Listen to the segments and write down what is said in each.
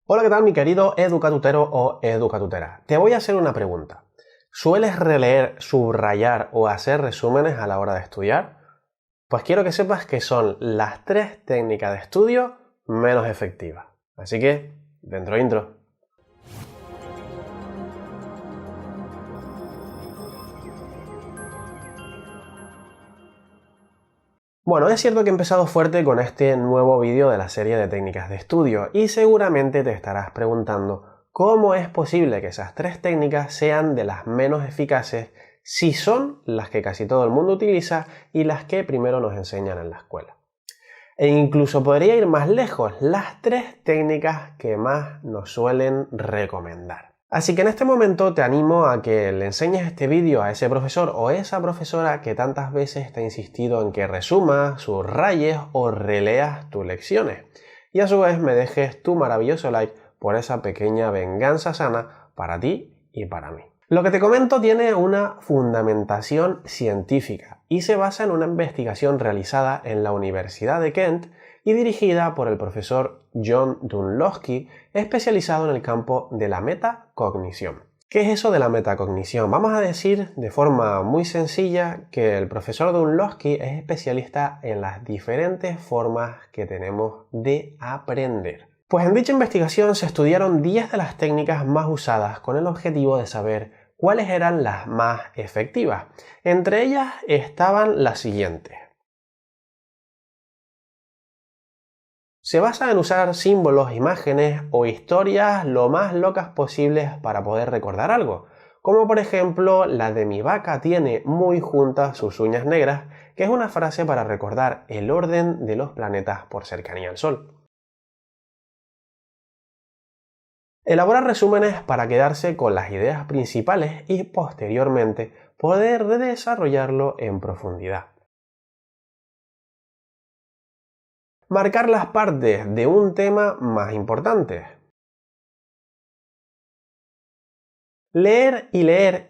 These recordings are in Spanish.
Hola, ¿qué tal mi querido educatutero o educatutera? Te voy a hacer una pregunta. ¿Sueles releer, subrayar o hacer resúmenes a la hora de estudiar? Pues quiero que sepas que son las 3 técnicas de estudio menos efectivas. Así que, dentro intro. Bueno, es cierto que he empezado fuerte con este nuevo vídeo de la serie de técnicas de estudio y seguramente te estarás preguntando cómo es posible que esas 3 técnicas sean de las menos eficaces si son las que casi todo el mundo utiliza y las que primero nos enseñan en la escuela. E incluso podría ir más lejos, las 3 técnicas que más nos suelen recomendar. Así que en este momento te animo a que le enseñes este vídeo a ese profesor o esa profesora que tantas veces te ha insistido en que resumas, subrayes o releas tus lecciones. Y a su vez me dejes tu maravilloso like por esa pequeña venganza sana para ti y para mí. Lo que te comento tiene una fundamentación científica y se basa en una investigación realizada en la Universidad de Kent y dirigida por el profesor John Dunlosky, especializado en el campo de la metacognición. ¿Qué es eso de la metacognición? Vamos a decir de forma muy sencilla que el profesor Dunlosky es especialista en las diferentes formas que tenemos de aprender. Pues en dicha investigación se estudiaron 10 de las técnicas más usadas con el objetivo de saber cuáles eran las más efectivas. Entre ellas estaban las siguientes. Se basa en usar símbolos, imágenes o historias lo más locas posibles para poder recordar algo, como por ejemplo la de mi vaca tiene muy juntas sus uñas negras, que es una frase para recordar el orden de los planetas por cercanía al Sol. Elaborar resúmenes para quedarse con las ideas principales y posteriormente poder desarrollarlo en profundidad. Marcar las partes de un tema más importantes. Leer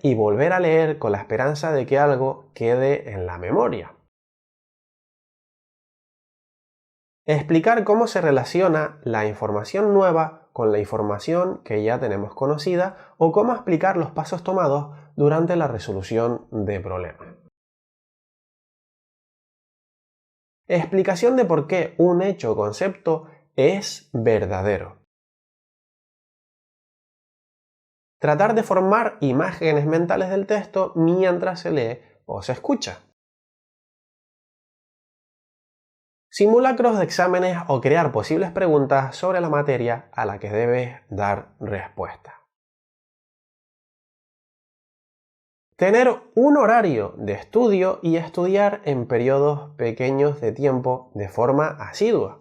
y volver a leer con la esperanza de que algo quede en la memoria. Explicar cómo se relaciona la información nueva con la información que ya tenemos conocida o cómo explicar los pasos tomados durante la resolución de problemas. Explicación de por qué un hecho o concepto es verdadero. Tratar de formar imágenes mentales del texto mientras se lee o se escucha. Simulacros de exámenes o crear posibles preguntas sobre la materia a la que debes dar respuesta. Tener un horario de estudio y estudiar en periodos pequeños de tiempo de forma asidua.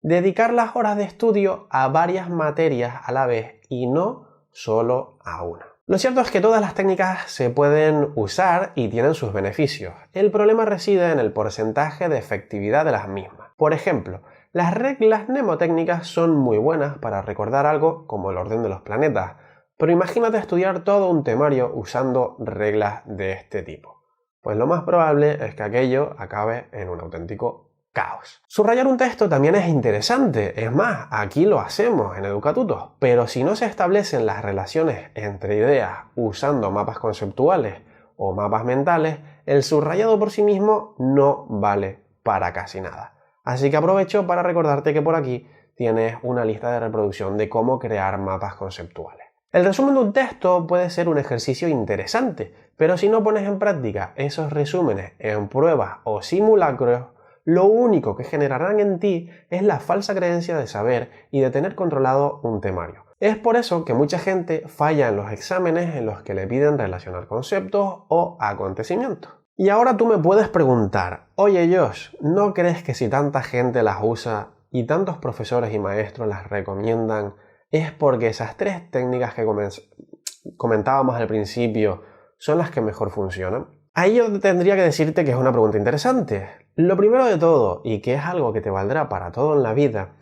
Dedicar las horas de estudio a varias materias a la vez y no solo a una. Lo cierto es que todas las técnicas se pueden usar y tienen sus beneficios. El problema reside en el porcentaje de efectividad de las mismas. Por ejemplo, las reglas mnemotécnicas son muy buenas para recordar algo como el orden de los planetas, pero imagínate estudiar todo un temario usando reglas de este tipo. Pues lo más probable es que aquello acabe en un auténtico caos. Subrayar un texto también es interesante, es más, aquí lo hacemos en Educatutos, pero si no se establecen las relaciones entre ideas usando mapas conceptuales o mapas mentales, el subrayado por sí mismo no vale para casi nada. Así que aprovecho para recordarte que por aquí tienes una lista de reproducción de cómo crear mapas conceptuales. El resumen de un texto puede ser un ejercicio interesante, pero si no pones en práctica esos resúmenes en pruebas o simulacros, lo único que generarán en ti es la falsa creencia de saber y de tener controlado un temario. Es por eso que mucha gente falla en los exámenes en los que le piden relacionar conceptos o acontecimientos. Y ahora tú me puedes preguntar, oye Josh, ¿no crees que si tanta gente las usa y tantos profesores y maestros las recomiendan es porque esas 3 técnicas que comentábamos al principio son las que mejor funcionan? Ahí yo tendría que decirte que es una pregunta interesante. Lo primero de todo, y que es algo que te valdrá para todo en la vida,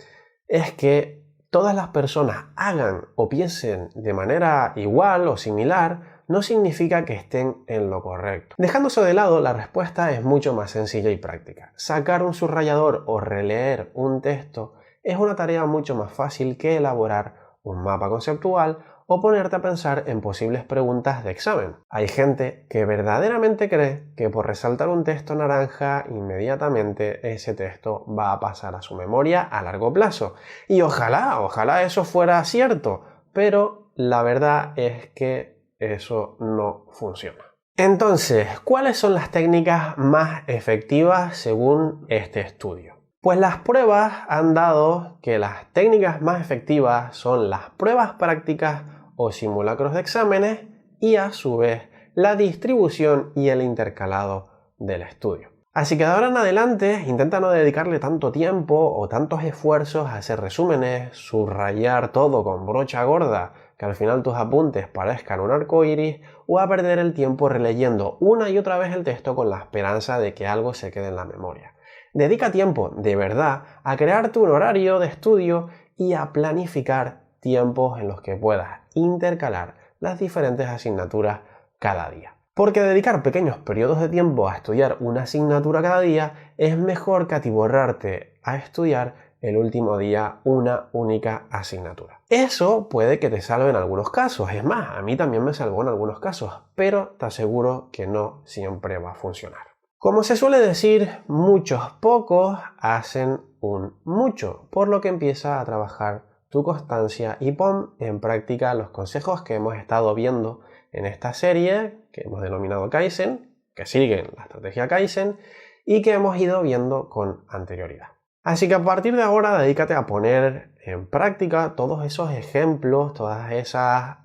es que todas las personas hagan o piensen de manera igual o similar no significa que estén en lo correcto. Dejando eso de lado, la respuesta es mucho más sencilla y práctica. Sacar un subrayador o releer un texto es una tarea mucho más fácil que elaborar un mapa conceptual o ponerte a pensar en posibles preguntas de examen. Hay gente que verdaderamente cree que por resaltar un texto naranja, inmediatamente ese texto va a pasar a su memoria a largo plazo. Y ojalá eso fuera cierto, pero la verdad es que eso no funciona. Entonces, ¿cuáles son las técnicas más efectivas según este estudio? Pues las pruebas han dado que las técnicas más efectivas son las pruebas prácticas o simulacros de exámenes y a su vez la distribución y el intercalado del estudio. Así que de ahora en adelante intenta no dedicarle tanto tiempo o tantos esfuerzos a hacer resúmenes, subrayar todo con brocha gorda, que al final tus apuntes parezcan un arcoíris, o a perder el tiempo releyendo una y otra vez el texto con la esperanza de que algo se quede en la memoria. Dedica tiempo, de verdad, a crearte un horario de estudio y a planificar tiempos en los que puedas intercalar las diferentes asignaturas cada día. Porque dedicar pequeños periodos de tiempo a estudiar una asignatura cada día es mejor que atiborrarte a estudiar el último día una única asignatura. Eso puede que te salve en algunos casos, es más, a mí también me salvó en algunos casos, pero te aseguro que no siempre va a funcionar. Como se suele decir, muchos pocos hacen un mucho, por lo que empieza a trabajar tu constancia y pon en práctica los consejos que hemos estado viendo en esta serie, que hemos denominado Kaizen, que siguen la estrategia Kaizen y que hemos ido viendo con anterioridad. Así que a partir de ahora dedícate a poner en práctica todos esos ejemplos, todas esas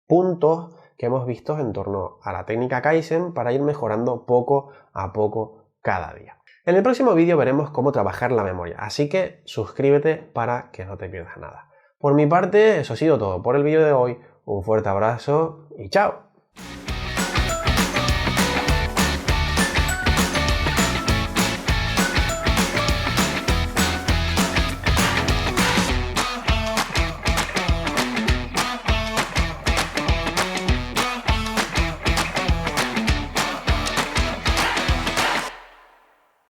puntos que hemos visto en torno a la técnica Kaizen para ir mejorando poco a poco cada día. En el próximo vídeo veremos cómo trabajar la memoria, así que suscríbete para que no te pierdas nada. Por mi parte, eso ha sido todo por el vídeo de hoy. Un fuerte abrazo y ¡chao!